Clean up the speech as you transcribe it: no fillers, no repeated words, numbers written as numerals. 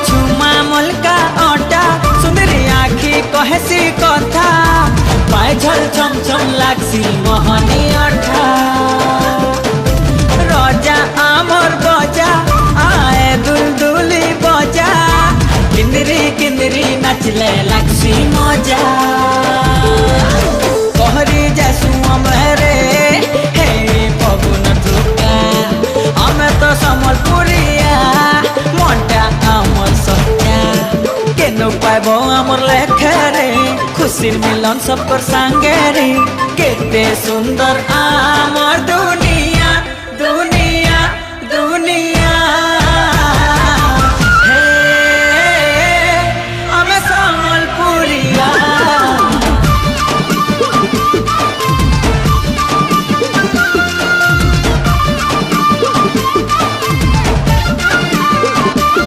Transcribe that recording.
छुमा मुल्का ओटा सुंदरी आखी कहसी कथा पायझल छम छम लागसी मोहनी अठा रजा आमर बजा आए दुलदुली बजा किंदरी किंदरी नचले लागसी मजा कहरी जैसू अमरे हे पवन टुका हमें तो समलपुरिया मोटा आमर सत्या केनो पाइबो आमर लेखरे खुशी मिलन सब कर संगे रे केते सुंदर आमर